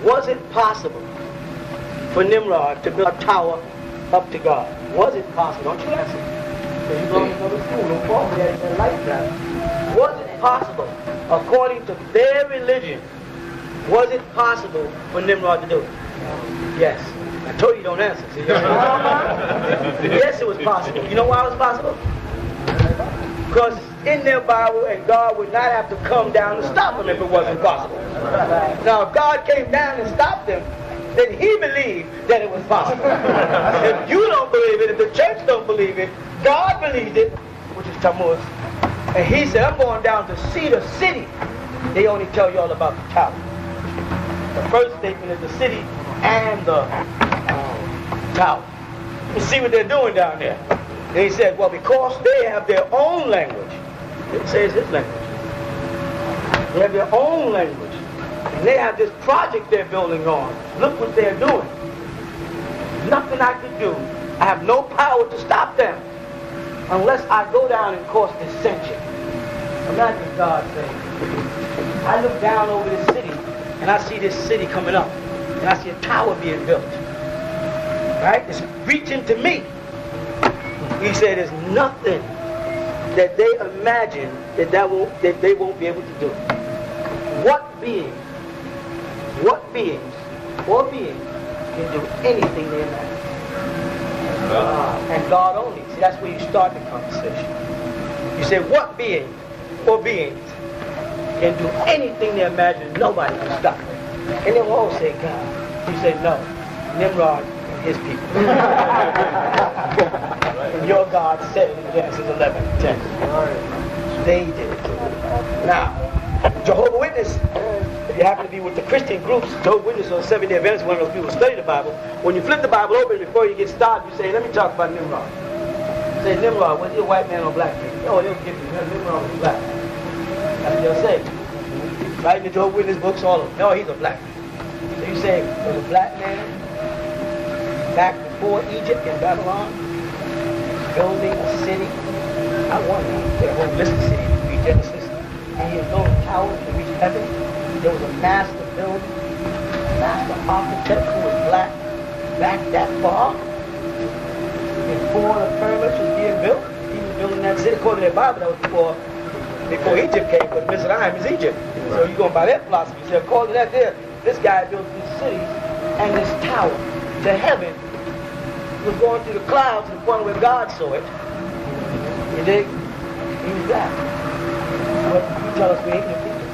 Was it possible for Nimrod to build a tower up to God? Was it possible? Don't you answer. Because you belong to another school. Don't fall for that lifestyle. Was it possible, according to their religion, was it possible for Nimrod to do it? Yes. I told you don't answer. See? Yes, it was possible. You know why it was possible? Because it's in their Bible, and God would not have to come down and stop them if it wasn't possible. Now, if God came down and stopped them, then he believed that it was possible. If you don't believe it, if the church don't believe it, God believed it, which is Tammuz. And he said, I'm going down to see the city. They only tell you all about the tower. The first statement is the city and the tower. You see what they're doing down there. And he said, well, because they have their own language. It says his language. They have their own language. And they have this project they're building on. Look what they're doing. Nothing I can do. I have no power to stop them unless I go down and cause dissension. Imagine God saying, I look down over this city and I see this city coming up. And I see a tower being built. Right? It's reaching to me. He said there's nothing that they imagine that they won't be able to do. What beings can do anything they imagine? And God only. See, that's where you start the conversation. You say, what being or beings can do anything they imagine? Nobody can stop it. And they will all say, God. You say, no. Nimrod and his people. And your God said it in Genesis 11:10. They did it. Now, Jehovah's Witness, if you happen to be with the Christian groups, Jehovah's Witness or Seventh-day Adventists, one of those people who study the Bible, when you flip the Bible open before you get started, you say, let me talk about Nimrod. You say, Nimrod, was he a white man or black man? Oh, they'll give you, Nimrod was black. That's what they'll say. Right in the Jehovah's Witness books, all of them. No, he's a black man. So you say, was a black man back before Egypt in Babylon, building a city? I wonder, their whole list of cities, you read Genesis, and he was building towers to reach heaven. There was a master builder, master architect who was black, back that far. Before the pyramids was being built, he was building that city. According to their Bible, that was before Egypt came, but Mizraim is Egypt. So you're going by that philosophy. So according to that there, this guy built these cities and this tower to heaven was going through the clouds to the point where God saw it. You dig? He was black. But you tell us we ain't the people.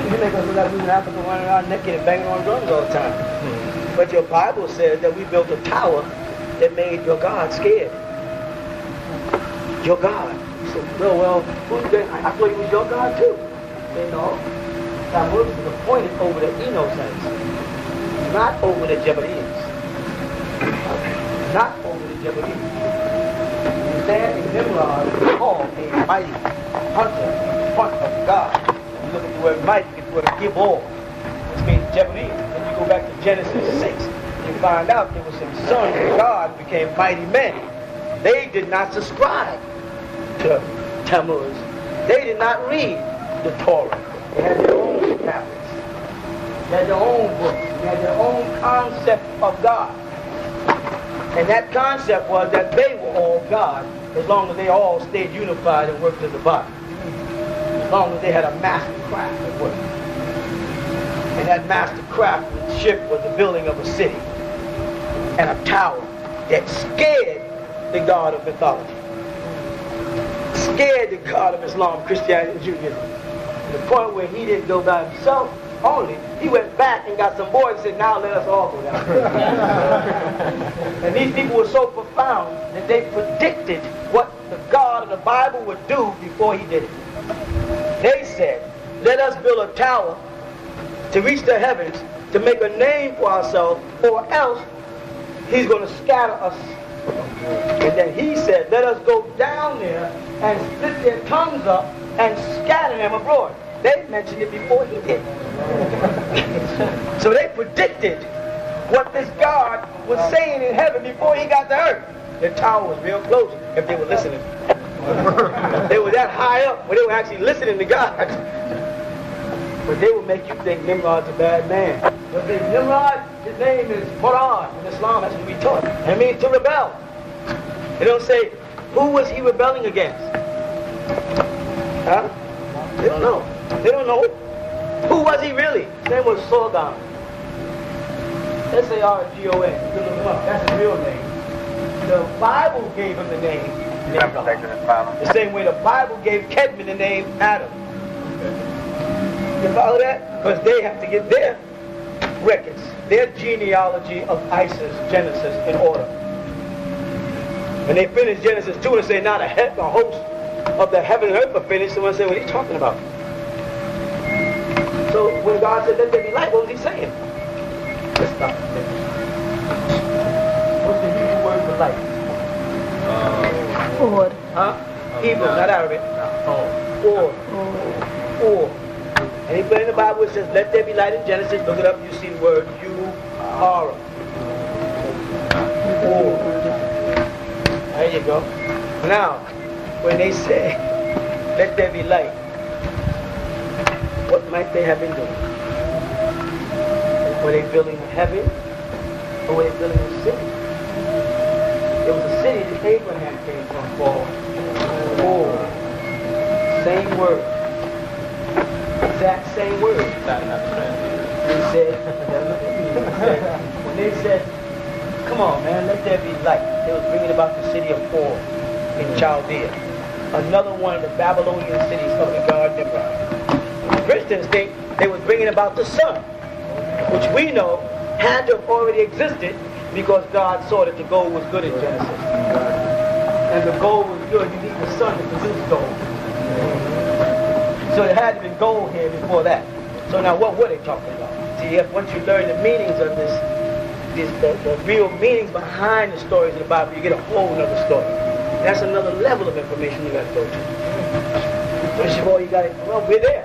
You make us look like we in Africa running around naked and banging on drums all the time. But your Bible says that we built a tower that made your God scared. Your God. So, well, I thought he was your God too. You know? Tammuz was appointed over the Enochites, not over the Jebusites. Not over the Jebusites. There in Nimrod is called a mighty hunter in front of God. You look at the word mighty, you get the word Gibor, which means Jebusites. Then you go back to Genesis 6, you find out there were some sons of God who became mighty men. They did not subscribe to Tammuz. They did not read the Torah. They had their own tablets. They had their own books. They had their own concept of God. And that concept was that they were all God as long as they all stayed unified and worked as a body. As long as they had a master craft at work. And that master craftsmanship was the building of a city and a tower that scared the God of mythology. Scared the God of Islam, Christianity, and Judaism. To the point where he didn't go by himself only. He went back and got some boys and said, now let us all go down. And these people were so profound that they predicted what the God of the Bible would do before he did it. They said, let us build a tower to reach the heavens, to make a name for ourselves, or else he's going to scatter us. And then he said, let us go down there and split their tongues up and scatter them abroad. They mentioned it before he did. So they predicted what this God was saying in heaven before he got to earth. The tower was real close if they were listening. They were that high up where they were actually listening to God. But they would make you think Nimrod's a bad man. But the Nimrod, his name is Quran in Islam, that's what we taught. It means to rebel. They don't say, who was he rebelling against? Huh? They don't know. They don't know. Who was he really? His name was Sargon. S-A-R-G-O-N. You can look him up. That's his real name. The Bible gave him the name Nimrod. The same way the Bible gave Kedman the name Adam. You follow that? Because they have to get their records, their genealogy of Isis, Genesis, in order. When they finish Genesis 2 and say, now the host of the heaven and earth are finished, someone say, what are you talking about? So when God said, let there be light, what was he saying? Let's stop. What's the Hebrew word for light? Or. Huh? Hebrew, not Arabic. Or. And he put in the Bible, it says, let there be light in Genesis. Look it up, you see the word you-are. There you go. Now, when they say, let there be light, what might they have been doing? Were they building a heaven? Or were they building a city? It was a city that Abraham came from for. Same word. Exact same word. He said, when they said, come on man, let there be light, they was bringing about the city of Or in Chaldea. Another one of the Babylonian cities of the god Nimrod. Christians think they was bringing about the sun, which we know had to have already existed because God saw that the gold was good in Genesis. And the gold was good, you need the sun to produce gold. So there had to be gold here before that. So now what were they talking about? See, once you learn the meanings of the real meanings behind the stories of the Bible, you get a whole other story. That's another level of information you got to go to. First of all, you got to, well, we're there.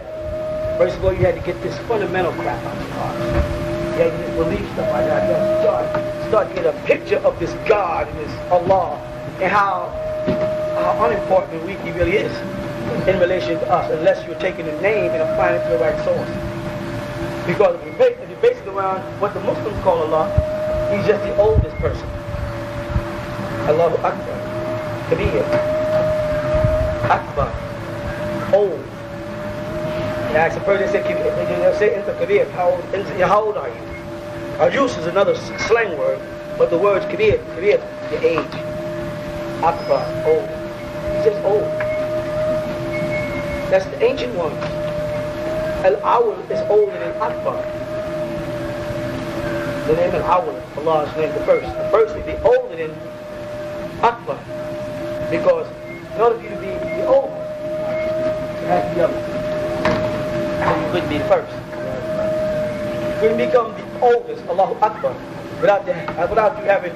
First of all, you had to get this fundamental crap out of your heart. You had to just believe stuff like that. You start to get a picture of this God and this Allah and how unimportant and weak he really is in relation to us, unless you're taking the name and applying it to the right source. Because if you base it around what the Muslims call Allah, he's just the oldest person. Allahu Akbar. Kabir. Akbar. Old. You ask a person, they say into Kabir, how old are you? Ajus is another slang word, but the word's Kabir, your age. Akbar, old. He's just old. That's the ancient ones. Al-Awwal is older than Akbar. The name Al-Awwal, Allah's name, the first. The first would be older than Akbar. Because in order for you to be the oldest, you have to be other. So you couldn't be the first. You couldn't become the oldest, Allahu Akbar, without you having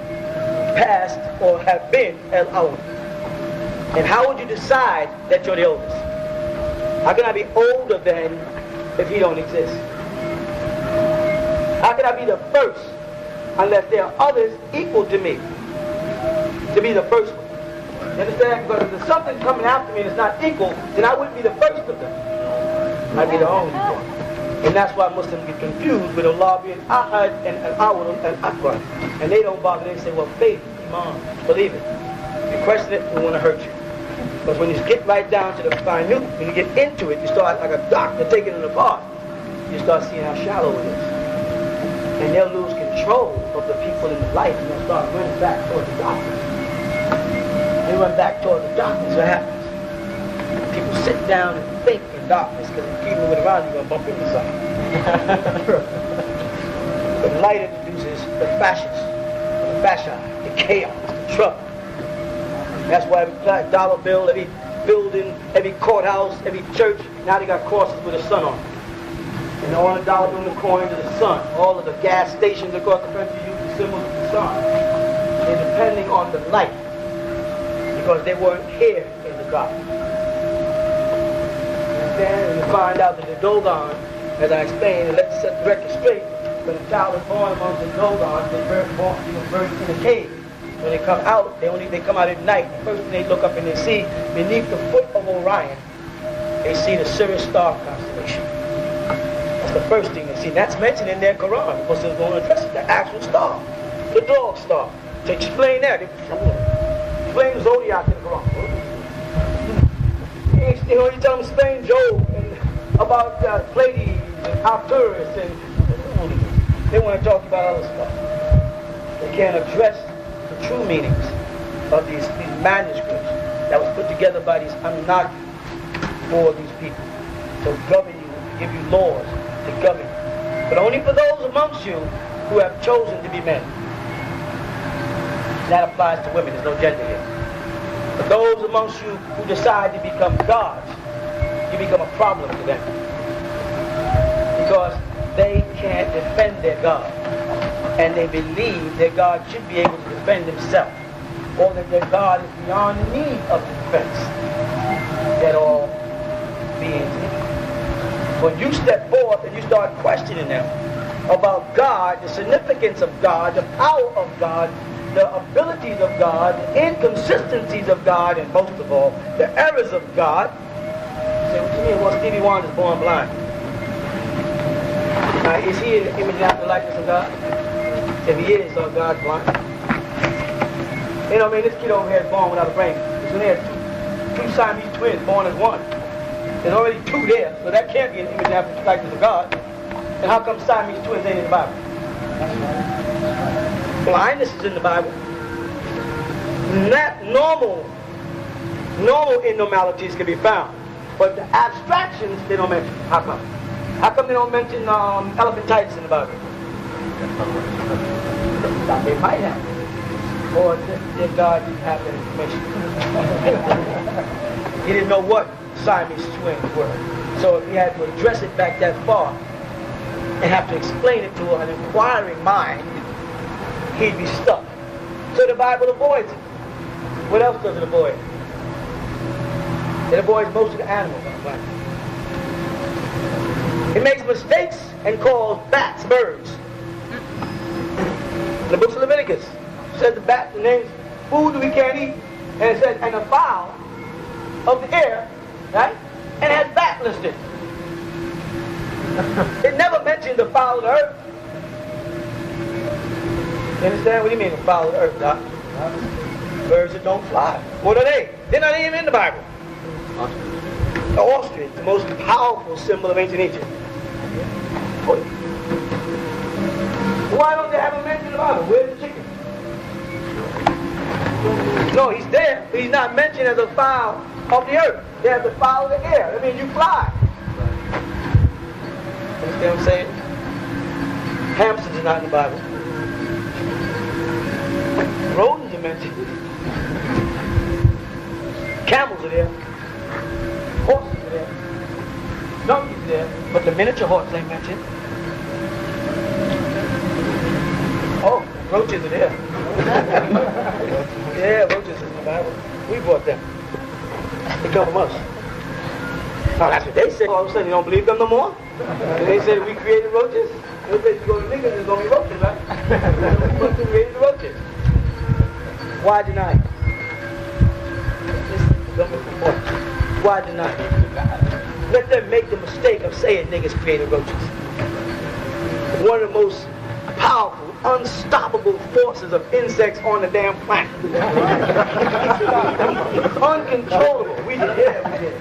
passed or have been Al-Awwal. And how would you decide that you're the oldest? How can I be older than if he don't exist? How can I be the first unless there are others equal to me to be the first one? You understand? Because if there's something coming after me that's not equal, then I wouldn't be the first of them. I'd be the only one. And that's why Muslims get confused with Allah being Ahad and Al-Awwal and Akbar. And they don't bother. They say, well, faith, Iman, believe it. If you question it, we want to hurt you. Because when you get right down to the minute, when you get into it, you start like a doctor taking it apart. You start seeing how shallow it is. And they'll lose control of the people in the light and they'll start running back towards the darkness. They run back towards the darkness. What happens? People sit down and think in darkness because if you keep moving around, you're going to bump into something. The light introduces the fascia, the chaos, the trouble. That's why every dollar bill, every building, every courthouse, every church, now they got crosses with a sun on it. And all the dollar bill and the coins of the sun. All of the gas stations across the country use the symbols of the sun. They're depending on the light because they weren't here in the dark. And you find out that the Dogon, as I explained, and let's set the record straight, when a child is born amongst the Dogons, they were born in a cave. When they come out, they come out at night. The first thing they look up and they see, beneath the foot of Orion, they see the Sirius star constellation. That's the first thing you see. That's mentioned in their Quran. Because they're going to address it. The actual star. The dog star. To explain that. Explain the zodiac in the Quran. You know, you tell them explain Job and about Pleiades and Arcturus and they want to talk about other stuff. They can't address the true meanings of these manuscripts that was put together by these Anunnaki for these people to govern you, to give you laws to govern you. But only for those amongst you who have chosen to be men. That applies to women. There's no gender here. For those amongst you who decide to become gods, you become a problem to them. Because they can't defend their God. And they believe their God should be able to defend himself. Or that their God is beyond the need of defense. That all beings need. When you step forth and you start questioning them about God, the significance of God, the power of God, the abilities of God, the inconsistencies of God, and most of all, the errors of God. Say, what you mean? Well, Stevie Wonder's born blind. Now, is he an image after the likeness of God? If he is, so God's blind. You know what I mean? This kid over here is born without a brain. So there's two Siamese twins born as one. There's already two there, so that can't be an image after the likeness of God. And how come Siamese twins ain't in the Bible? Blindness is in the Bible. Not normal abnormalities can be found. But the abstractions, they don't mention. How come? How come they don't mention elephantitis in the Bible? They might have. Or their God didn't have that information. He didn't know what Siamese twins were. So if he had to address it back that far and have to explain it to an inquiring mind, he'd be stuck. So the Bible avoids it. What else does it avoid? It avoids most of the animals on the planet. It makes mistakes and calls bats birds. In the books of Leviticus, it says the bat, the name's food that we can't eat, and it says, and a fowl of the air, right? And it has bat listed. It never mentioned the fowl of the earth. You understand? What do you mean the fowl of the earth, Doc? Birds that don't fly. What are they? They're not even in the Bible. The ostrich, the most powerful symbol of ancient Egypt. Why don't they have a mention in the Bible? Where's the chicken? No, he's there, but he's not mentioned as a fowl of the earth. They have the fowl of the air. That means you fly. Understand what I'm saying? Hamsters are not in the Bible. Rodents are mentioned. Camels are there. Horses are there. Donkeys are there. But the miniature horse ain't mentioned. Oh, roaches are there. Yeah, roaches in the Bible. We brought them. They come from us. Oh, that's what they say. All of a sudden, you don't believe them no more? They said we created roaches? They said you go to niggas, there's going to be roaches, right? We created the roaches. Why deny it? Why deny it? Let them make the mistake of saying niggas created roaches. One of the most powerful, unstoppable forces of insects on the damn planet. Uncontrollable. We did. Yeah, we did.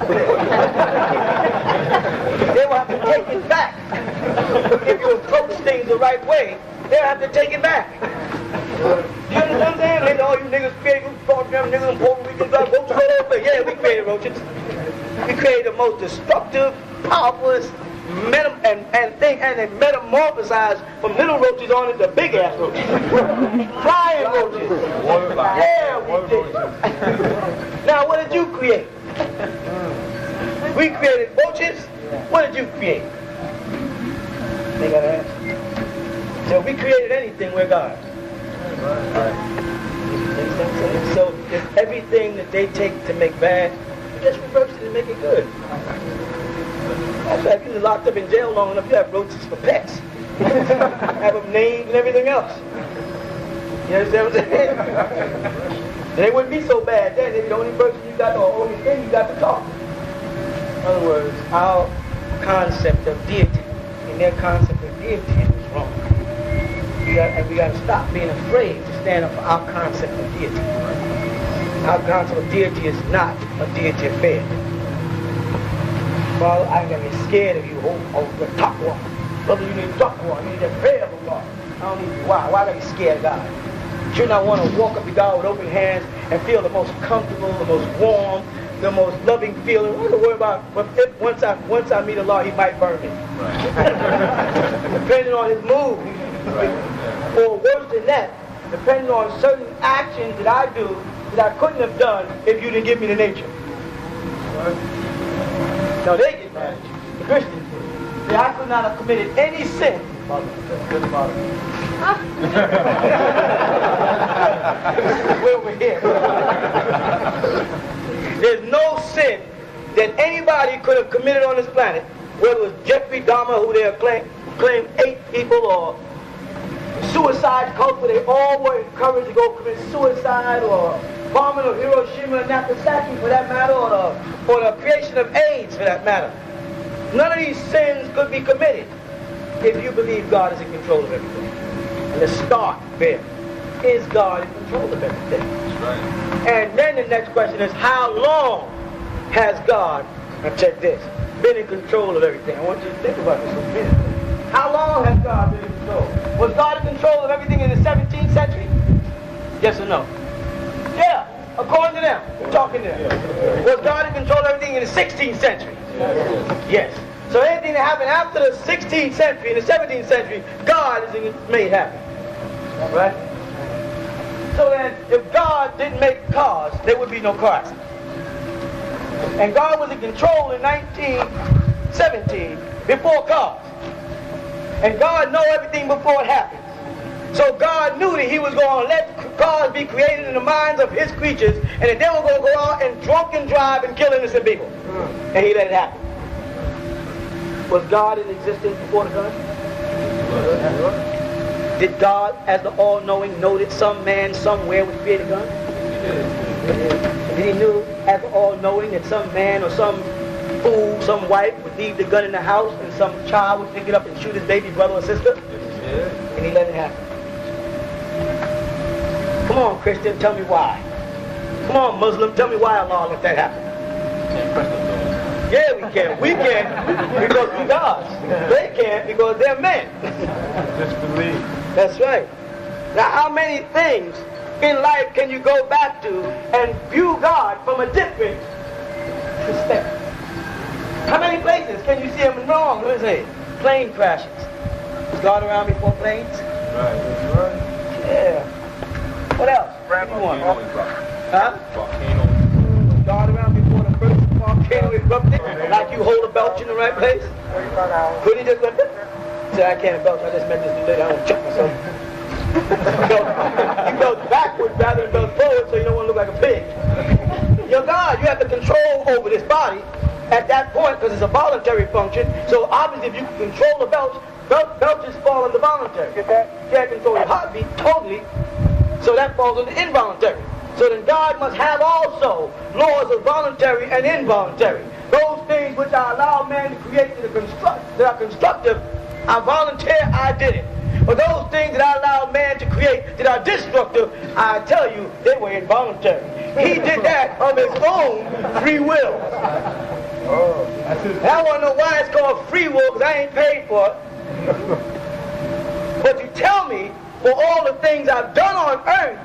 They will have to take it back. If you approach things the right way, they'll have to take it back. You understand what I'm saying? They know, you niggas created, you thought them niggas in Puerto Rican got roaches all over. Yeah, we created roaches. We created the most destructive, powerful, and they metamorphosized from little roaches on into big ass roaches. Flying roaches. Yeah, we did. Now, what did you create? We created roaches. What did you create? They gotta answer. So if we created anything, we're God. So if everything that they take to make bad, you just reverse it and make it good. Also, if you're locked up in jail long enough, you have roaches for pets. Have them named and everything else. You understand what I'm saying? They wouldn't be so bad then. They'd be the only person you got, or only thing you got to talk. In other words, our concept of deity in and their concept of deity is wrong. And we got to stop being afraid to stand up for our concept of deity. Our concept of deity is not a deity affair. Father, I ain't gonna be scared of you. Oh, the taqwa. Brother, you need taqwa. You need that prayer of Allah. I don't need. Why? Why gotta be scared of God? Should not want to walk up to God with open hands and feel the most comfortable, the most warm, the most loving feeling. I don't worry about. But if once I meet Allah, He might burn me. Right. Depending on His mood. Right. Or worse than that, depending on certain actions that I do that I couldn't have done if you didn't give me the nature. Right. Now they get mad at you. The Christians do. Say, I could not have committed any sin. We're over here. There's no sin that anybody could have committed on this planet, whether it was Jeffrey Dahmer, who they claim 8 people, or suicide cult where they all were encouraged to go commit suicide, or bombing of Hiroshima and Nagasaki for that matter, or the creation of AIDS for that matter. None of these sins could be committed if you believe God is in control of everything. And the start there is God in control of everything. That's right. And then the next question is, how long has God, now check this, been in control of everything? I want you to think about this for a minute. How long has God been in control? Was God in control of everything in the 17th century? Yes or no? Yeah, according to them. We're talking to them. Was God in control of everything in the 16th century? Yes. So anything that happened after the 16th century and the 17th century, God is made happen. Right? So then, if God didn't make cars, there would be no cars. And God was in control in 1917 before cars. And God knows everything before it happens. So God knew that He was going to let cars be created in the minds of His creatures, and that they were going to go out and drunk and drive and kill innocent people. And He let it happen. Was God in existence before the gun? Did God, as the all-knowing, know that some man somewhere would create a gun? Did He know, as the all-knowing, that some man or some fool, some wife would leave the gun in the house and some child would pick it up and shoot his baby brother or sister? And He let it happen. Come on, Christian, tell me why. Come on, Muslim, tell me why Allah let that happen. Yeah, we can. We can because we're gods. They can't because they're men. Just believe. That's right. Now, how many things in life can you go back to and view God from a different perspective? How many places can you see Him wrong? Let me say, plane crashes. Was God around before planes? Right. Yeah. What else? Volcano. Huh? Volcano. God around before the first volcano erupted, like you hold a belch in the right place? Couldn't He just went, say, I can't belch, I just met this new lady, I want to check myself. You belch backwards rather than belch forward so you don't want to look like a pig. You're God, you have the control over this body at that point because it's a voluntary function. So obviously if you can control the belch, belches fall under voluntary. You can't control your heartbeat totally, so that falls under involuntary. So then God must have also laws of voluntary and involuntary. Those things which I allow man to create that are constructive, I volunteer, I did it. But those things that I allow man to create that are destructive, I tell you, they were involuntary. He did that of his own free will. And I want to know why it's called free will, because I ain't paid for it. But you tell me, for all the things I've done on earth,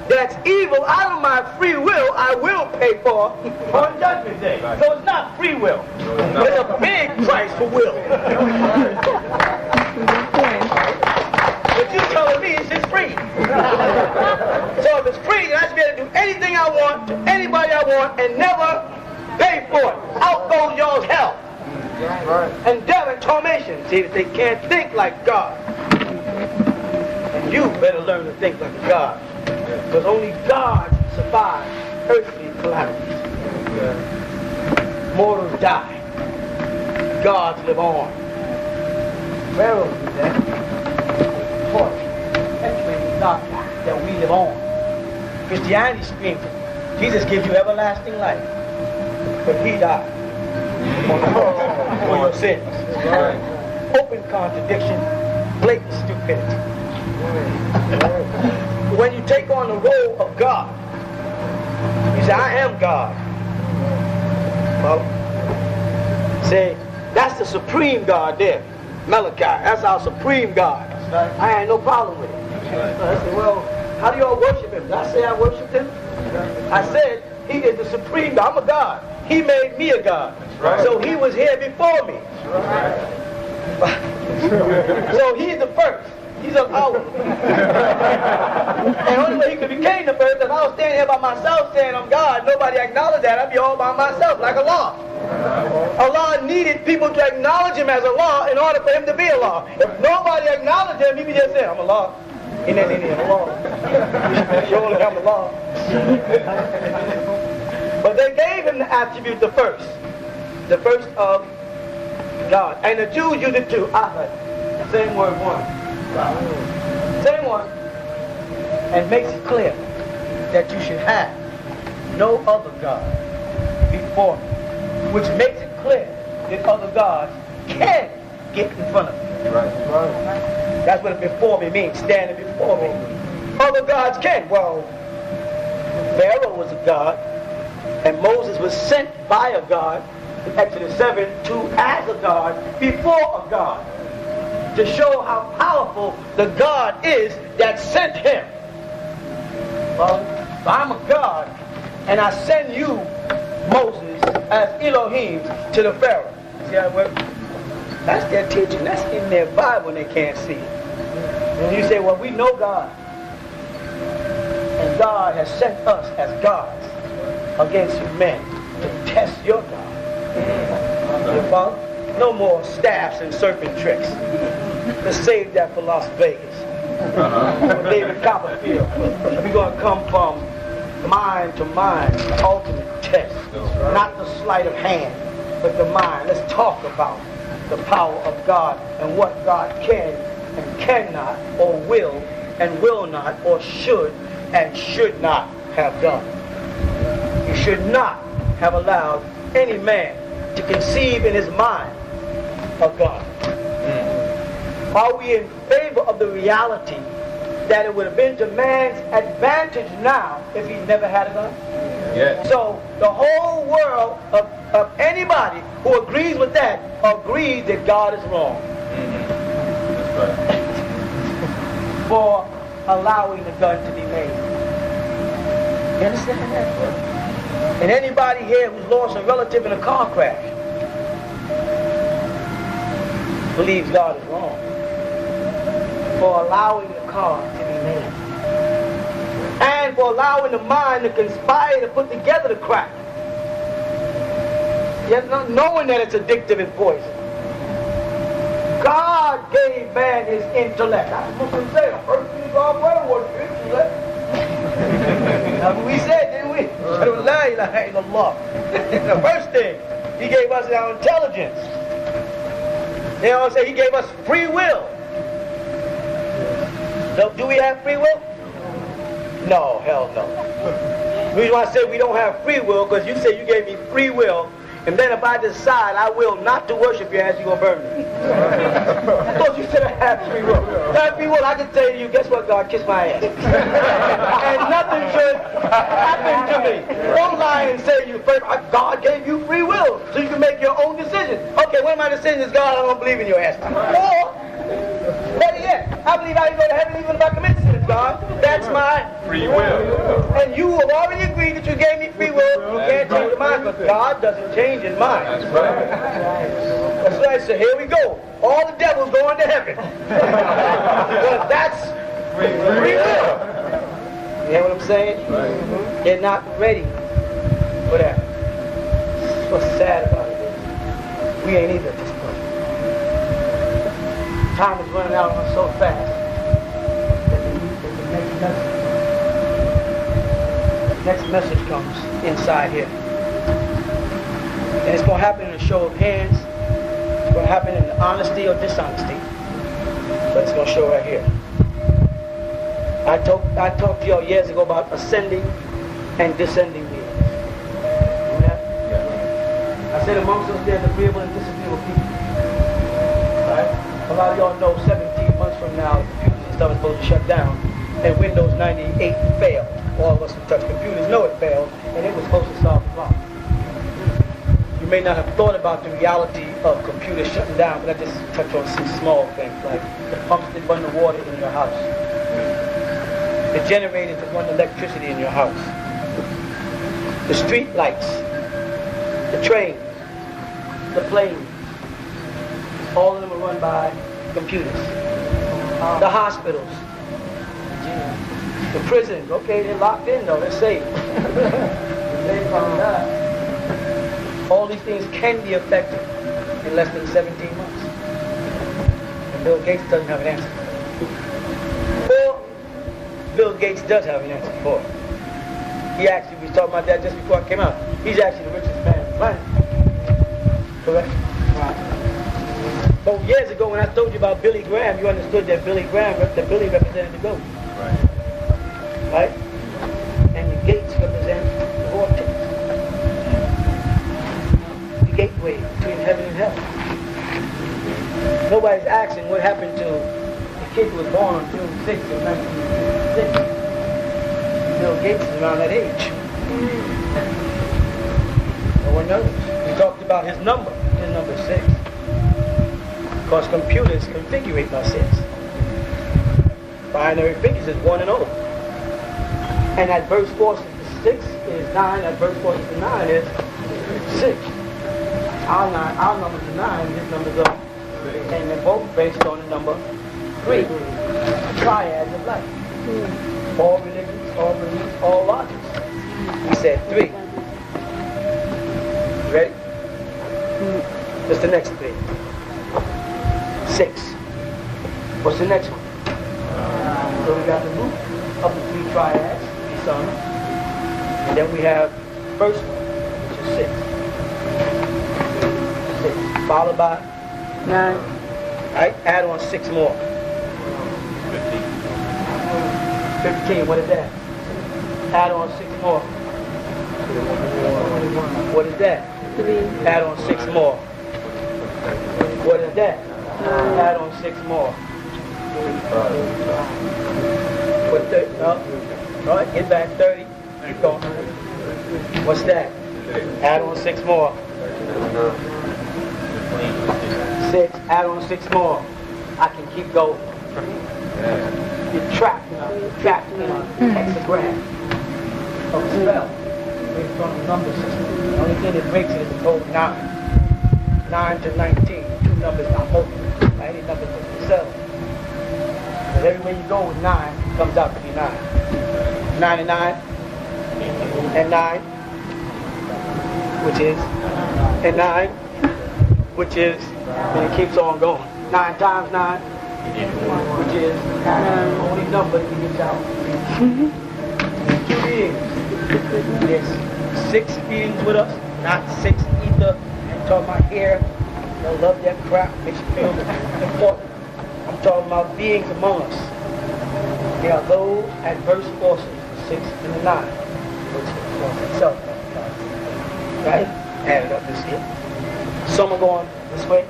that's evil out of my free will, I will pay for on Judgment Day. So it's not free will. It's a big price for will. But you're telling me it's just free. So if it's free, then I should be able to do anything I want to anybody I want and never pay for it. Out goes y'all's hell. And death and tormentation. See, that they can't think like God. And you better learn to think like God. Because only God survives earthly calamities. Mortals die. Gods live on. Pharaohs do that. Torch. Penetrating darkness that we live on. Christianity screams, Jesus gives you everlasting life. But He died on the cross for your sins. Open contradiction, blatant stupidity. When you take on the role of God, you say, I am God. Well, say, that's the supreme God there. Malachi, that's our supreme God. I ain't no problem with it. I said, well, how do y'all worship him? Did I say I worship him? I said, he is the supreme God. I'm a God. He made me a God. So he was here before me. So he's the first. He's an hour. And only way he could became the first, if I was standing here by myself saying I'm God, nobody acknowledged that, I'd be all by myself, like Allah. Allah needed people to acknowledge him as Allah in order for him to be Allah. If nobody acknowledged him, he would just say, I'm Allah. And then Allah. You only have Allah. But they gave him the attribute, the first of God. And the Jews used it too. Ahad. Same word, one. Same one. And makes it clear that you should have no other God before me. Which makes it clear that other gods can get in front of me. Right. That's what before me means, standing before me. Other gods can. Well, Pharaoh was a god, and Moses was sent by a god in Exodus 7 to as a god before a god, to show how powerful the God is that sent him. Well, I'm a God, and I send you, Moses, as Elohim to the Pharaoh. See how it works? That's their teaching. That's in their Bible, and they can't see it. And you say, well, we know God, and God has sent us as gods against humanity to test your God. You follow? No more staffs and serpent tricks. Let's save that for Las Vegas. David Copperfield. We're going to come from mind to mind, the ultimate test. Not the sleight of hand, but the mind. Let's talk about the power of God and what God can and cannot or will and will not or should and should not have done. He should not have allowed any man to conceive in his mind of God. Are we in favor of the reality that it would have been to man's advantage now if he never had a God? Yes. So the whole world of anybody who agrees with that agrees that God is wrong. That's right. For allowing the gun to be made. You understand that? And anybody here who's lost a relative in a car crash believes God is wrong for allowing the car to be made. And for allowing the mind to conspire to put together the crack. Yet not knowing that it's addictive and poison. God gave man his intellect. That's what Muslims say. The first thing God wanted was intellect. That's what we said, didn't we? La ilaha illallah. The first thing, he gave us our intelligence. They all say he gave us free will. So do we have free will? No, hell no. The reason why I say we don't have free will, because you say you gave me free will, and then if I decide I will not to worship your ass, you're going to burn me. I thought you said I have free will. If I have free will, I can tell you, guess what, God, kiss my ass. And nothing should happen to me. Don't lie and say you first, God gave you free will, so you can make your own decision. Okay, one of my decisions is, God, I don't believe in your ass. Or, better yet, I believe I can go to heaven even if I commit sins, God. That's my Free will. And you have already agreed that you gave me free will. You can't change your mind, because God doesn't change his mind. That's right. That's right, so here we go. All the devils going to heaven. Because that's free will. You hear what I'm saying? Right. They're not ready for that. What's sad about it is, we ain't either at this point. Time is running out so fast that the next message comes inside here. And it's going to happen in a show of hands. It's going to happen in honesty or dishonesty. But it's going to show right here. I talked to y'all years ago about ascending and descending beings. Remember that? Yeah. I said amongst us there's agreeable and disagreeable people. Right? A lot of y'all know 17 months from now, computers and stuff is supposed to shut down, and Windows 98 failed. All of us who touch computers know it failed, and it was supposed to solve the problem. You may not have thought about the reality of computers shutting down, but I just touch on some small things, like the pumps that run the water in your house, the generators that run the electricity in your house, the street lights, the trains, the planes, all of them are run by computers. The hospitals, the prisons, okay, they're locked in though, they're safe. All these things can be affected in less than 17 months. And Bill Gates doesn't have an answer for it. Or Bill Gates does have an answer for it. He actually was talking about that just before I came out. He's actually the richest man on the planet. Correct? Right. So years ago when I told you about Billy Graham, you understood that Billy represented the goat. Right? And the gates represent the vortex. The gateway between heaven and hell. Nobody's asking what happened to the kid who was born on June 6th of 1966. Bill Gates is around that age. No one knows. We talked about his number 6. Because computers configure it by 6. Binary figures is 1 and 0. And adverse force is 6 is 9, adverse force is 9 is 6. Our numbers are 9, his numbers are, and they're both based on the number 3. Triads of life. All religions, all beliefs, all logics. He said 3. You ready? What's the next 3? 6. What's the next one? So we got the root of the 3 triads, the sun. And then we have the first one, which is 6. 6. Followed by 9. Right? Add on 6 more. 15. What is that? Add on 6 more. What is that? 3. Add on 6 more. What is that? Add on 6 more. What 30? No. All right, get back 30. Keep going. What's that? Add on 6 more. 6. Add on 6 more. I can keep going. You're trapped in a hexagram of a spell based on the number system. The only thing that breaks it is the code 9. 9 to 19. 2 numbers are multiple. Any number to themselves. But everywhere you go with 9, it comes out to be 9. 9 and 9. And 9. Which is. And 9. Which is. And it keeps on going. 9 times 9. Which is the only number that gets out. 2 beings. There's 6 beings with us, not 6 ether. I'm talking about here. They'll love that crap, makes you feel important. I'm talking about beings among us. There are those adverse forces, the 6 and the 9, which is the force itself. Right? Add it up this here. Some are going this way.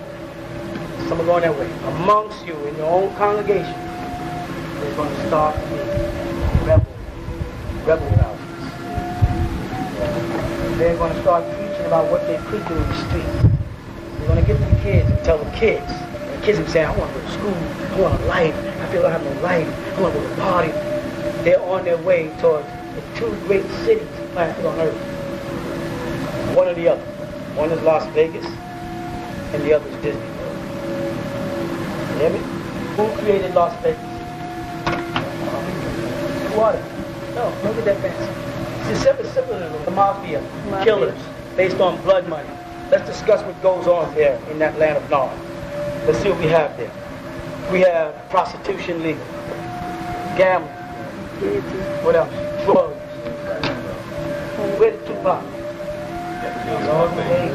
Some are going that way. Amongst you, in your own congregation, there's going to start to be rebel houses. They're going to start preaching about what they could do in the streets. They're going to get to the kids and tell the kids. And the kids will say, I want to go to school. I want a life. I feel like I have no life. I want to go to a party. They're on their way towards the 2 great cities planted on earth. One or the other. One is Las Vegas, and the other is Disney. You hear me? Who created Las Vegas? Who are they? No, look at that fancy. It's similar to the mafia, killers, based on blood money. Let's discuss what goes on there in that land of Nod. Let's see what we have there. We have prostitution legal, gambling, what else? Drugs. Where the Tupac?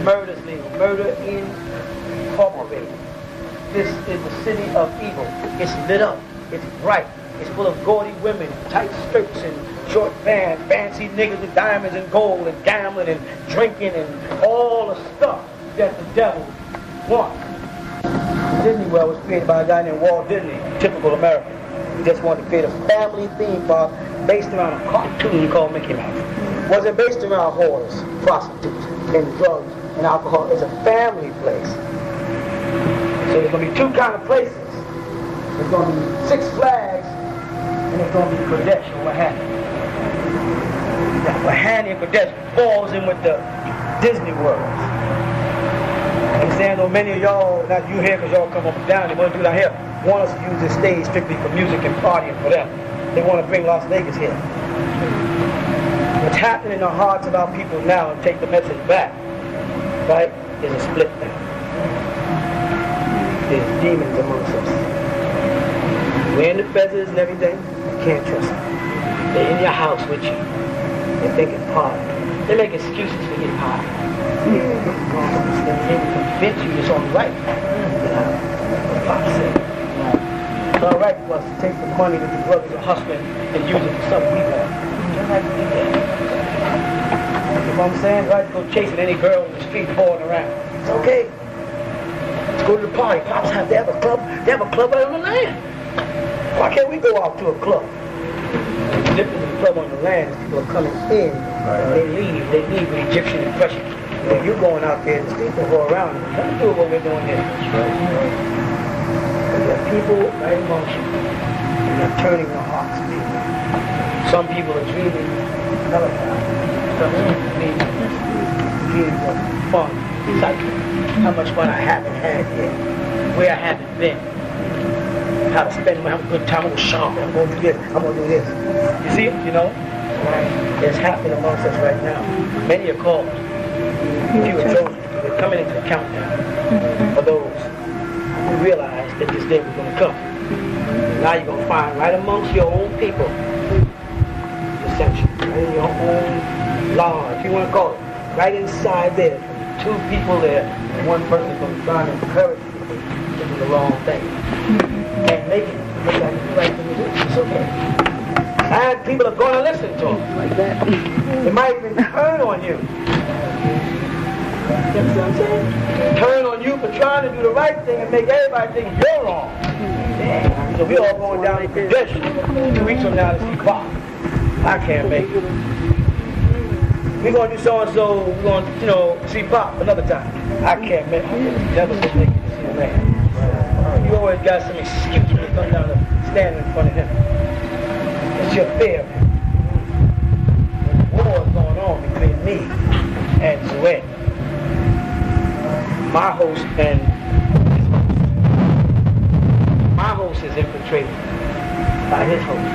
Murder's legal. Murder incorporated. This is the city of evil. It's lit up. It's bright. It's full of gaudy women, tight skirts and short pants, fancy niggas with diamonds and gold and gambling and drinking and all the stuff that the devil wants. Disney World was created by a guy named Walt Disney, typical American. He just wanted to create a family theme park based around a cartoon called Mickey Mouse. Wasn't based around whores, prostitutes, and drugs and alcohol. It's a family place. So there's going to be two kind of places. There's going to be Six Flags, and there's going to be Kodesh or Wahani. Now, Wahani and Kodesh falls in with the Disney World. Understand, though many of y'all, not you here because y'all come up and down, they want to do down here, want us to use this stage strictly for music and partying for them. They want to bring Las Vegas here. What's happening in the hearts of our people now, and take the message back, right, is a split now. There's demons amongst us. Wearing the feathers and everything, you can't trust them. They're in your house with you. They think it's hard. They make excuses for getting high. They convince you it's all right. What Pop said. It's all right for us to take the money that the brothers are hustling and use it for something we want. It's right to do that. You know what I'm saying? Right to go chasing any girl in the street boarding around. It's okay. Let's go to the party. Pops they have a club. They have a club right on the land. Why can't we go out to a club? The difference in the club on the land is people are coming in and they leave. They leave with Egyptian impression. When you're going out there, the streets will go around and let me do what we're doing here. There are people right amongst you, and they're turning their hearts to people. Some people are dreaming Malachi. Some people dreams of fun, excitement, how much fun I haven't had yet, where I haven't been, how to spend my good time. I'm going to shop, I'm going to do this, I'm going to do this. You see it, you know? It's happening amongst us right now. Many are called. Few are chosen. We're coming into the countdown for those who realize that this day was going to come. Now you're going to find right amongst your own people, dissension, right in your own law, if you want to call it, right inside there, two people there, and one person is going to try and encourage people to do the wrong thing. And make it look like the right thing to do. It's okay. And people are going to listen to them. Like that. They might even turn on you. You know what I'm saying? Turn on you for trying to do the right thing and make everybody think you're wrong. Yeah. So we're all going down to Kadesh 2 weeks from now to see Bob. I can't make it. We're going to do so-and-so, we're going to, see Bob another time. I can't make it. Never been making to see a man. You always got some excuse when you come down to stand in front of him. It's your fear. There's war going on between me and Zued. My host and his host. My host is infiltrated by his host.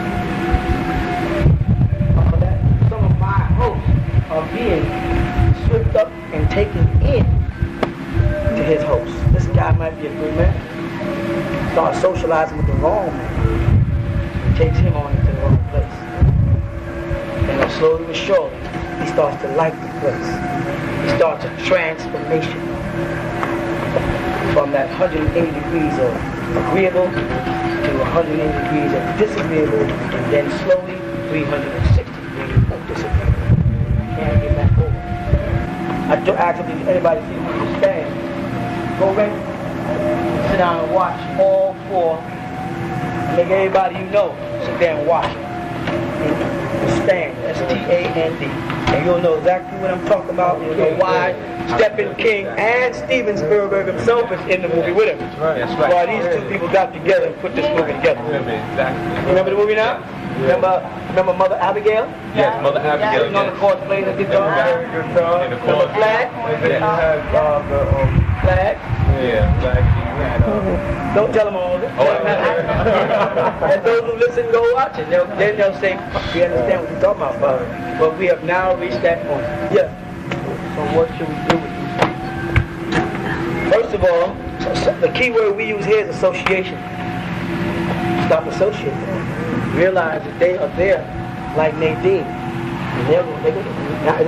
Some of my hosts are being swept up and taken in to his host. This guy might be a good man. Start socializing with the wrong man. Takes him on into the wrong place. And slowly but surely, he starts to like the place. He starts a transformation from that 180 degrees of agreeable to 180 degrees of disagreeable, and then slowly 360 degrees of disagreeable. Can't get back over. I don't actually anybody see who you stand. Go ready. Sit down and watch all four. Make everybody you know sit there and watch it. Stand, S-T-A-N-D. And you'll know exactly what I'm talking about. You'll know why Stephen King and Steven Spielberg himself is in the movie with him. That's right. That's right. Why these two people got together and put this movie together. Exactly. Remember the movie now? Remember Mother Abigail? Yes, Mother Abigail. You know the chords playing the guitar? And the Remember Flag? Flag? Yeah, Flag. Don't tell them all of it. And those who listen, go watch it. Then they'll say, we understand what you're talking about, brother. But we have now reached that point. Yeah. So what should we do with these? First of all, the key word we use here is association. Stop associating. Realize that they are there like Nadine. And they're going to,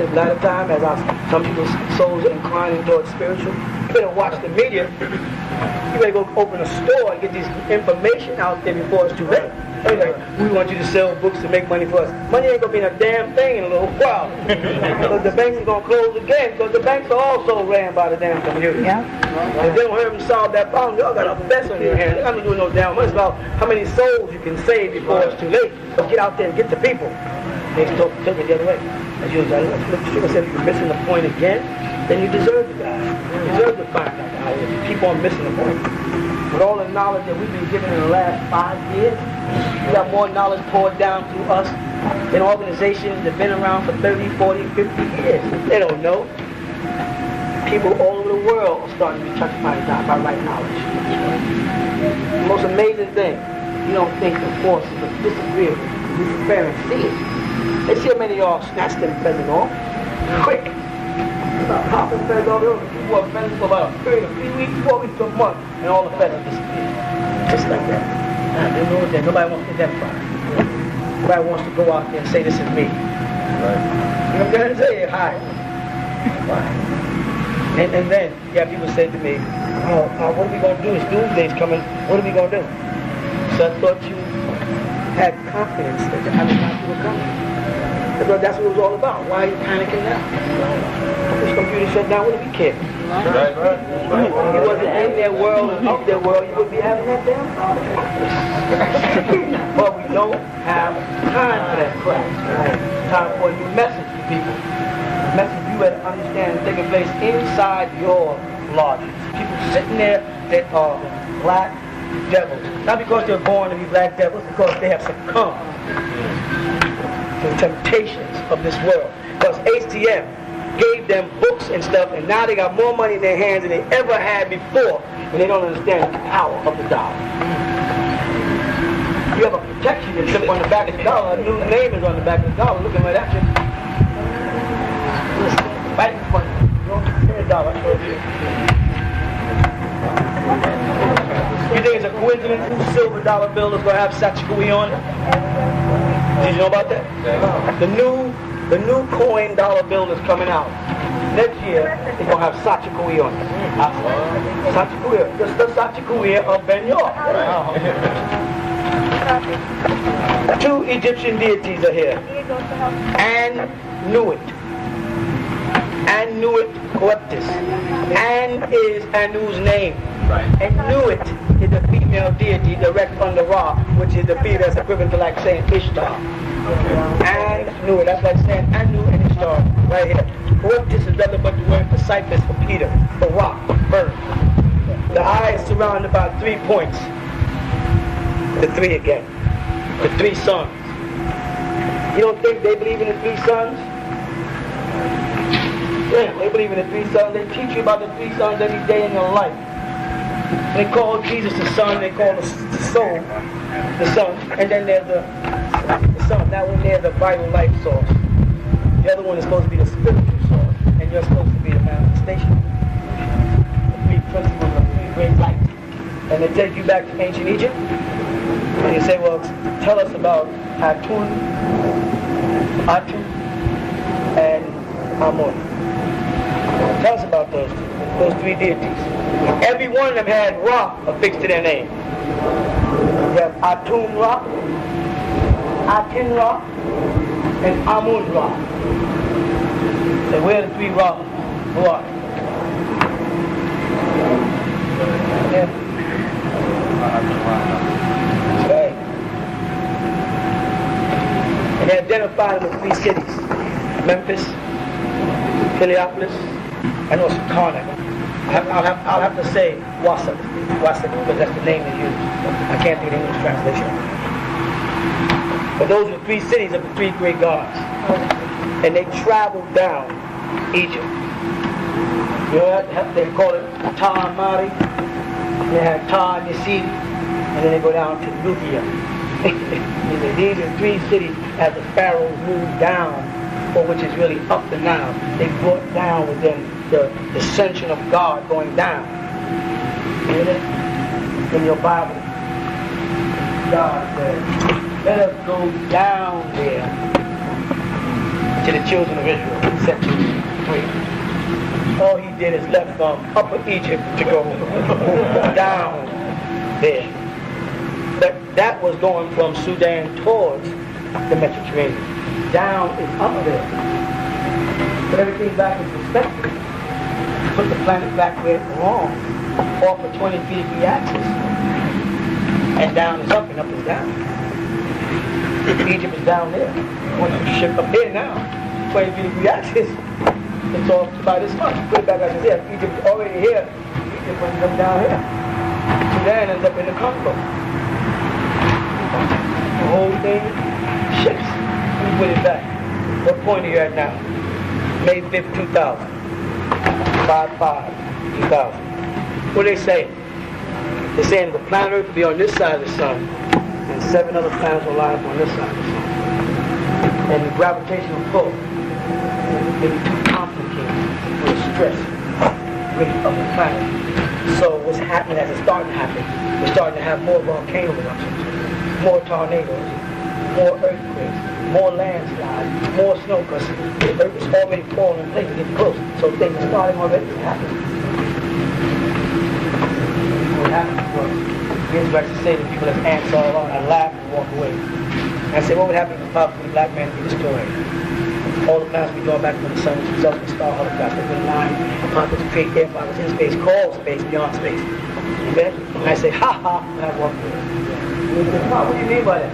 a lot of time, as some people's souls are inclining towards spiritual, You better watch the media. You better go open a store and get this information out there before it's too late. Anyway, we want you to sell books to make money for us. Money ain't gonna be a damn thing in a little while. Because the banks are gonna close again. Because the banks are also ran by the damn community. Yeah. If they don't help them solve that problem, y'all got a mess on your hands. They're not doing no damn money. It's about how many souls you can save before it's too late. So get out there and get the people. They still took it the other way. As you said, if you're missing the point again, then you deserve to die. You deserve to find that out. If you keep on missing the point. With all the knowledge that we've been given in the last 5 years, we got more knowledge poured down through us in organizations that have been around for 30, 40, 50 years. They don't know. People all over the world are starting to be touched by right knowledge. The most amazing thing, you don't think the forces are disagreeable. You prepare and see it. They see how many of y'all snatch them feathers off. Quick. About popping feathers off. People are feathers for about a period of 3 weeks, 4 weeks to a month, and all the feathers disappear. Just like that. They know that nobody wants to identify. Nobody wants to go out there and say, this is me. Right. You know what I'm trying to say? Hi. Why? And then, yeah, people say to me, what are we going to do? It's doomsday's coming. What are we going to do? So I thought you had confidence that the Anunnaki were coming. I thought that's what it was all about. Why are you panicking now? This computer shut down, what do we care? Right. If you wasn't in their world and of their world, you wouldn't be having that damn problem. But we don't have time for that crap. Time for a new message to people. A message you better understand is taking place inside your lodges. People sitting there that are black devils. Not because they're born to be black devils, because they have succumbed to the temptations of this world. Because HTM gave them books and stuff, and now they got more money in their hands than they ever had before, and they don't understand the power of the dollar. You have a protection that's up on the back of the dollar. A new name is on the back of the dollar. Looking right at you. Listen, right in front of you. You don't see a dollar. You think it's a coincidence whose silver dollar bill is going to have Sachikui on it? Did you know about that? The new coin dollar bill is coming out. Next year, it's going to have Sachikui on it. Sachikui. The Sachikui of Ben York. Two Egyptian deities are here. Anuit. Anuit Coeptus. An is Anu's name. And Nuit is the female deity direct under Ra, which is the female that's equivalent to like saying Ishtar. And Nuit, that's like saying Anu and Ishtar, right here. Coeptus is nothing but the word for Cyprus, for Peter, for rock, for bird. The eye is surrounded by 3 points. The 3 again. The 3 suns. You don't think they believe in the 3 suns? Yeah, they believe in the 3 suns. They teach you about the 3 suns every day in your life. They call Jesus the Son, they call the soul the Son, and then there's the Son. That one there's the vital life source. The other one is supposed to be the spiritual source, and you're supposed to be the manifestation. The 3 principles of 3 great lights. And they take you back to ancient Egypt, and you say, well, tell us about Atun, Atu, and Amun. Tell us about those 3 deities. Every one of them had Ra affixed to their name. You have Atun Ra, Atin Ra, and Amun Ra. So where are the 3 Ra? Who are they? Yeah. Right. And they identify them with 3 cities. Memphis, Heliopolis, and also Karnak. I'll have to say Wasat, because that's the name they use. I can't think of the English translation. But those are the 3 cities of the 3 great gods. And they traveled down Egypt. You know, they call it Ta Mari, they have Ta Nisiri, and then they go down to Nubia. These are 3 cities as the pharaohs moved down, or which is really up the Nile. They brought down with them the ascension of God going down. You hear that? In your Bible, God said, let us go down there to the children of Israel, section 3. all he did is left from Upper Egypt to go down there. That was going from Sudan towards the Mediterranean. Down is up there. Put everything back in perspective. Put the planet back where it belongs, off a 20-degree axis. And down is up and up is down. Egypt is down there. Once you shift up here now, 20-degree axis, it's off by this much. Put it back as here. Egypt is already here. Egypt ends up down here. Sudan ends up in the Congo. The whole thing shifts. Let me put it back. What point are you at now? May 5th, 2000. 5/5/2000. What are they saying? They're saying the planet Earth will be on this side of the sun, and 7 other planets will line up on this side of the sun. And the gravitational pull is too complicated for the stress rate of the planet. So what's happening as it's starting to happen, we're starting to have more volcano eruptions, more tornadoes, more earthquakes, more landslides, more snow, because the Earth is already falling in place to get close. So things are starting already to happen. What happens was, the Israelites say to people that's ants all around, I laugh and walk away. And I say, what would happen if the black man be destroyed? All the planets be going back from the sun, results in star holocaust, they will line, continents create air pockets in space, call space, beyond space. Okay? And I say, ha ha, and I walk away. And they say, what do you mean by that?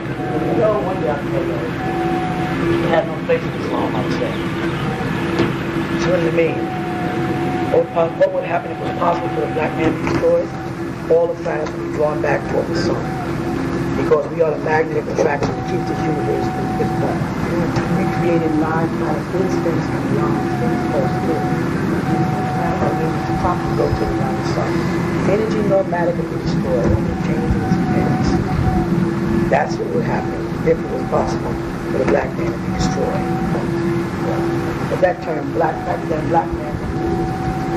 No, one day I can tell you. It has no place in Islam, I would say. So what does it mean? What would happen if it was possible for the black man to be destroyed? All the planets would be drawn back toward the sun. Because we are the magnetic attraction that keeps this universe in its form. We created 9 planets in space and beyond space called spirit. To go to around the sun. Energy nomadic would be destroyed, only changing its appearance. That's what would happen if it was possible for the black man to be destroyed. But that term, black man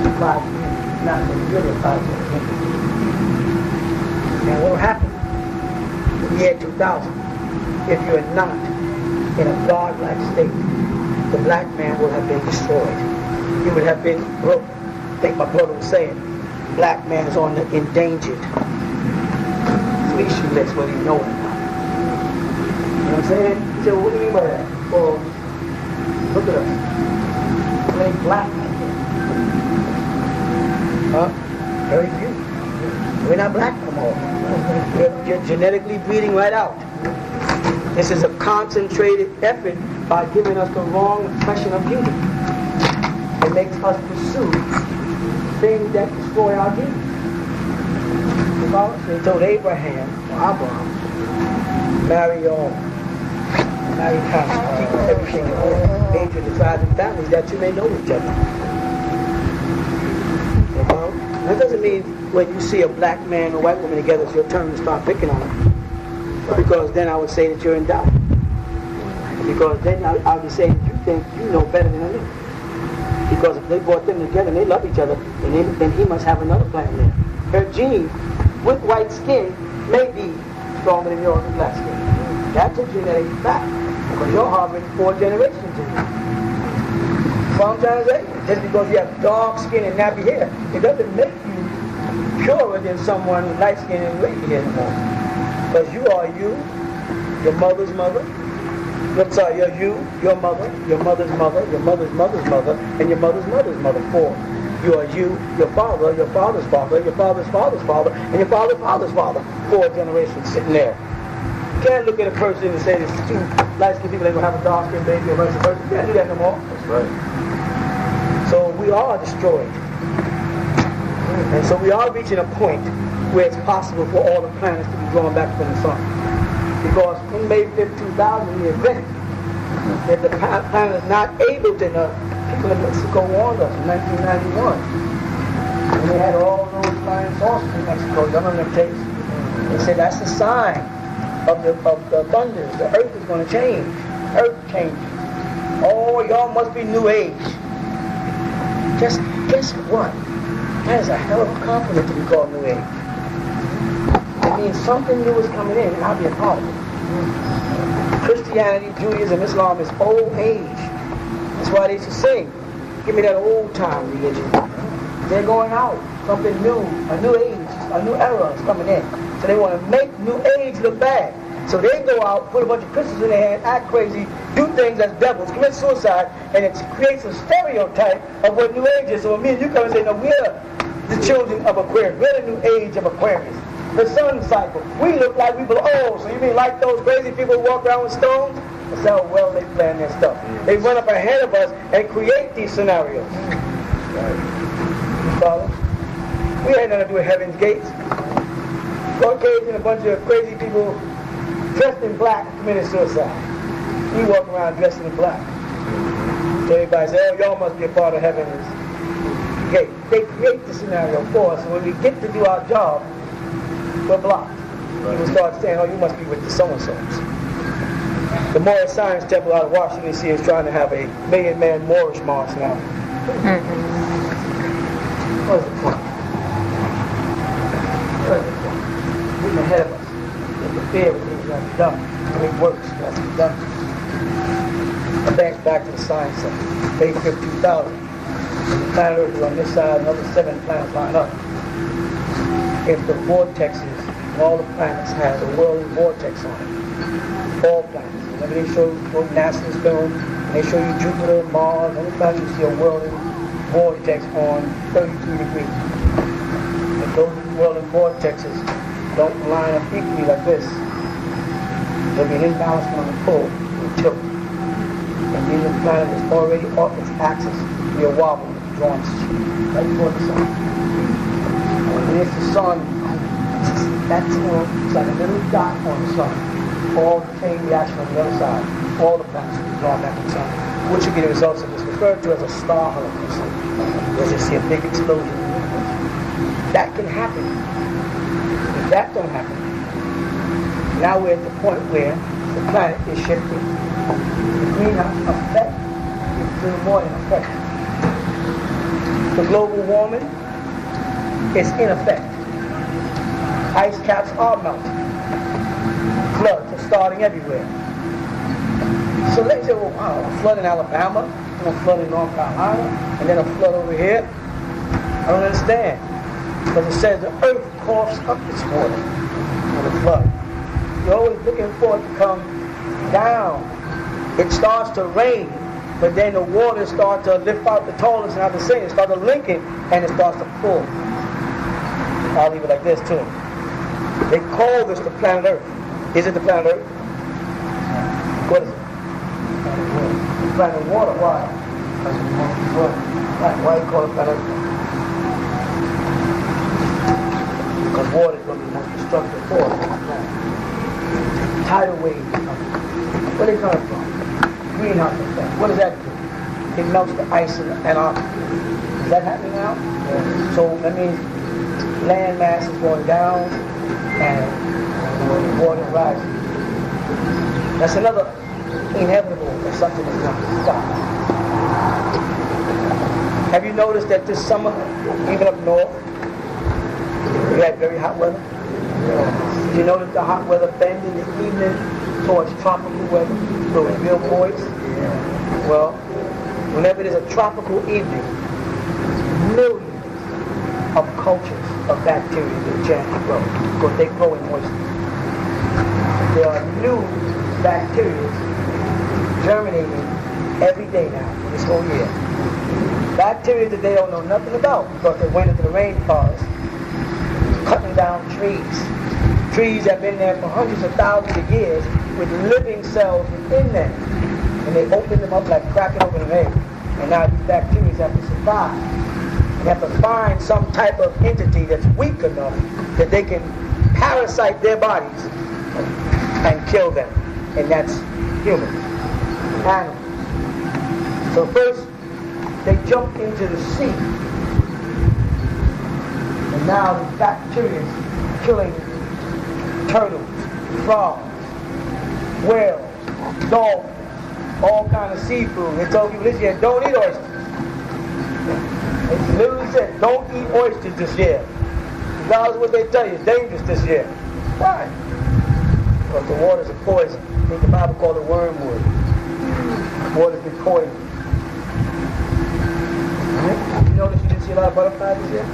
applies to him, not really applies to him. And what will happen in the year 2000, if you're not in a God-like state, the black man will have been destroyed. He would have been broke. I think my brother was saying, black man is on the endangered species list, whether you know it or not. You know what I'm saying? He said, well, what do you mean by that? Well, look at us. There ain't black like that. Huh? Very few. We're not black no more. We're genetically breeding right out. This is a concentrated effort by giving us the wrong impression of beauty. It makes us pursue things that destroy our beauty. They told Abraham, marry everything in order, nature, the tribes and families, that you may know each other. That doesn't mean when you see a black man and a white woman together, it's your turn to start picking on them. Because then I would say that you're in doubt. Because then I would say that you think you know better than I do. Because if they brought them together and they love each other, then he must have another plan there. Her gene with white skin may be stronger than yours with black skin. That's a genetic fact. Because you're harboring 4 generations in you. So I'm trying to say, just because you have dark skin and nappy hair, it doesn't make you purer than someone with light skin and wavy hair anymore. Because you are you, your mother's mother. I'm sorry, you're you, your mother, your mother's mother, your mother's mother's mother, and your mother's mother's mother. 4. You are you, your father, your father's father, your father's father's father, and your father's father's father. 4 generations sitting there. You can't look at a person and say there's 2 light-skinned people that are going to have a dark-skinned baby or vice versa. You can't do that no more. That's right. So we are destroyed. And so we are reaching a point where it's possible for all the planets to be drawn back from the sun. Because in May 5th, 2000, we admitted that the planet is not able to know. People in Mexico warned us in 1991. And they had all those flying saucers in Mexico. You remember them tapes? They said that's a sign of the abundance. The earth is going to change. Earth changes. Oh, y'all must be New Age. Just guess what? That is a hell of a compliment to be called New Age. It means something new is coming in and I'll be a part of it. Christianity, Judaism, Islam is old age. That's why they used to sing, Give me that old time religion. They're going out. Something new, a new age, a new era is coming in. So they want to make new age look bad. So they go out, put a bunch of crystals in their hand, act crazy, do things as devils, commit suicide, and it creates a stereotype of what new age is. So when me and you come and say, no, we're the children of Aquarius. We're the new age of Aquarius. The sun cycle. We look like we belong. Oh, so you mean like those crazy people who walk around with stones? That's how well they plan their stuff. They run up ahead of us and create these scenarios. You follow? We ain't nothing to do with Heaven's Gates. Caucasian, a bunch of crazy people dressed in black committed suicide. We walk around dressed in black. So everybody says, oh, y'all must be a part of Heaven's Gate. They create the scenario for us, and when we get to do our job, we're blocked. People start saying, oh, you must be with the so-and-sos. The Moorish Science Temple out of Washington, D.C. is trying to have a million-man Moorish march now. What's the point? Getting ahead of us. Interfere with things that have to be done. To make works that has to be done. Back to the science center. May 5th, 2000. The planet Earth is on this side, another 7 planets line up. If the vortexes, all the planets have a whirling vortex on it. All planets. Whenever they show NASA's film, and they show you Jupiter, Mars, every planet you see a whirling vortex on 33 degrees. If those whirling vortexes don't line up equally like this, there'll be an imbalance on the pull and tilt. And then the planet is already off its axis, be a wobble, drawn right toward the sun. And when it's the sun, that's it's like a little dot on the sun. All the chain reaction on the other side, all the planets will be drawn back to the sun, which will be the results of this, referred to as a star holocaust. Where you see a big explosion. That can happen. If that don't happen, now we're at the point where the planet is shifting. The greenhouse effect is little more in effect. The global warming is in effect. Ice caps are melting. Floods are starting everywhere. So let's say, well, wow, a flood in Alabama, and a flood in North Carolina, and then a flood over here. I don't understand. Because it says the earth coughs up its water when it floods. You're always looking for it to come down. It starts to rain, but then the water starts to lift out the tallest and out the same. It starts to link it, and it starts to pull. I'll leave it like this too. They call this the planet Earth. Is it the planet Earth? What is it? The planet water. Why? Why do you call it planet Earth? Because water is going to be the most destructive force on the planet. Tidal waves. Where are they coming from? Greenhouse effect. What does that do? It melts the ice in the Antarctica. Is that happening now? Yeah. So that means land mass is going down and the water is rising. That's another inevitable or something that's going to stop. Have you noticed that this summer, even up north, we had very hot weather? Did you notice the hot weather bend in the evening towards tropical weather? So it's real moist? Well, whenever there's a tropical evening, millions of cultures of bacteria get a chance to grow because they grow in moisture. There are new bacteria germinating every day now for this whole year. Bacteria that they don't know nothing about because they went into the rainforest cutting down trees. Trees have been there for hundreds of thousands of years with living cells within them. And they open them up like cracking open an egg. And now these bacteria have to survive. They have to find some type of entity that's weak enough that they can parasite their bodies and kill them. And that's humans, animals. So first, they jump into the sea. And now the bacteria is killing turtles, frogs, whales, dolphins, all kind of seafood. They told people this year, don't eat oysters. They literally said, don't eat oysters this year. Regardless of what they tell you, it's dangerous this year. Why? Because the water's a poison. I think the Bible called it wormwood. The water's been poisoned. You notice you didn't see a lot of butterflies this year?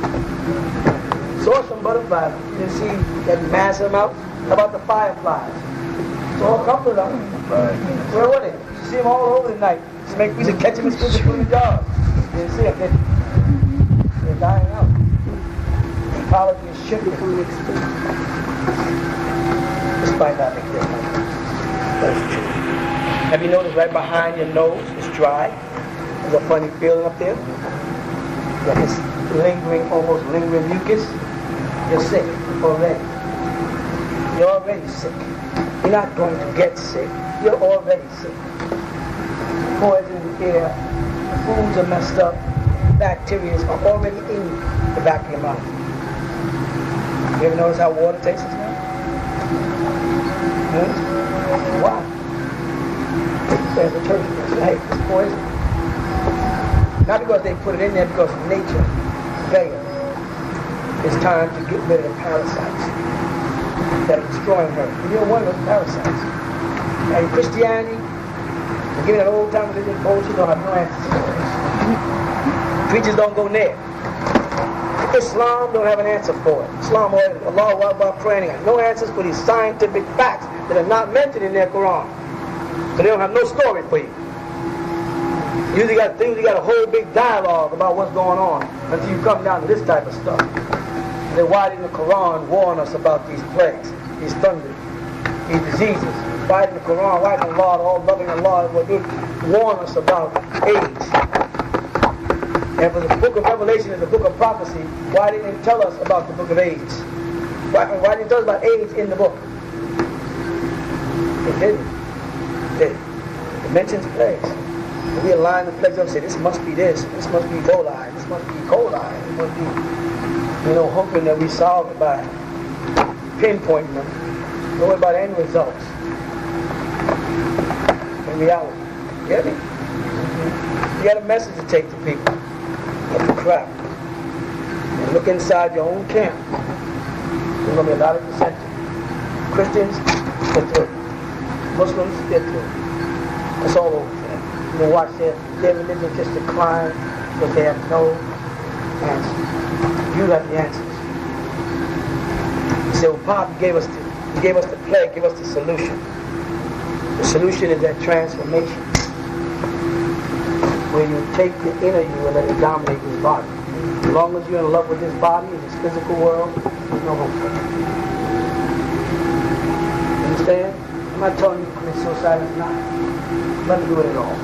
Saw some butterflies. You didn't see that massive amount? How about the fireflies? It's all comfort of them. Where were they? You see them all over the night. Just make we should catch them and put them in the jars. You didn't see them, did you? They're dying out. Ecology is shifting. Despite not making it. That's true. Have you noticed right behind your nose it's dry? There's a funny feeling up there. Like it's lingering, almost lingering mucus. You're sick already. You're already sick. You're not going to get sick. You're already sick. Poison in the air. Foods are messed up. Bacteria are already in the back of your mouth. You ever notice how water tastes now? Why? There's a turkey. Hey, it's poison. Not because they put it in there, because nature failed. It's time to get rid of the parasites that are destroying her. You don't want those parasites. Now in Christianity, you're giving that old time religion bullshit, don't have no answers for it. Preachers don't go near. Islam don't have an answer for it. Islam, Allah Akbar praying, no answers for these scientific facts that are not mentioned in their Quran. So they don't have no story for you. You usually got things, you got a whole big dialogue about what's going on until you come down to this type of stuff. And then why didn't the Quran warn us about these plagues, these thunders, these diseases? Why didn't the Quran, why didn't Allah, all loving Allah, warn us about AIDS? And for the book of Revelation and the book of prophecy, why didn't it tell us about the book of AIDS? Why didn't it tell us about AIDS in the book? It didn't. It mentions plagues. We align the plagues up and say, this must be this must be Ebola, this must be coli, this must be, hoping that we solve it by pinpointing them. Don't worry about any results. In reality. Get me? You got a message to take to people. Get the crap. And look inside your own camp. There's going to be a lot of dissension. Christians, get through it. Muslims, get through it. It's all over for them. You can watch their religion just decline because they have no answers. You have the answers. So Pop gave us the plague, gave us the solution. The solution is that transformation, where you take the inner you and let it dominate this body. As long as you're in love with this body, this physical world, there's no hope for it. Understand? I'm not telling you to commit suicide, it's not. Let me do it at all.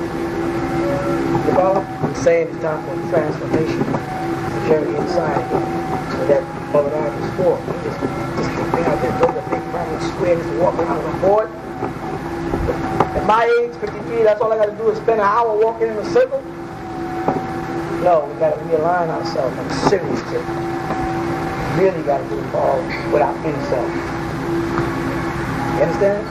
I'm saying it's time for transformation to carry inside so that Mother Earth is for. Just keep out there, build a big round square, just walk around on a board. At my age, 53, that's all I got to do is spend an hour walking in a circle. No, we got to realign ourselves on a serious tip. Really got to get involved with our inner self. You understand?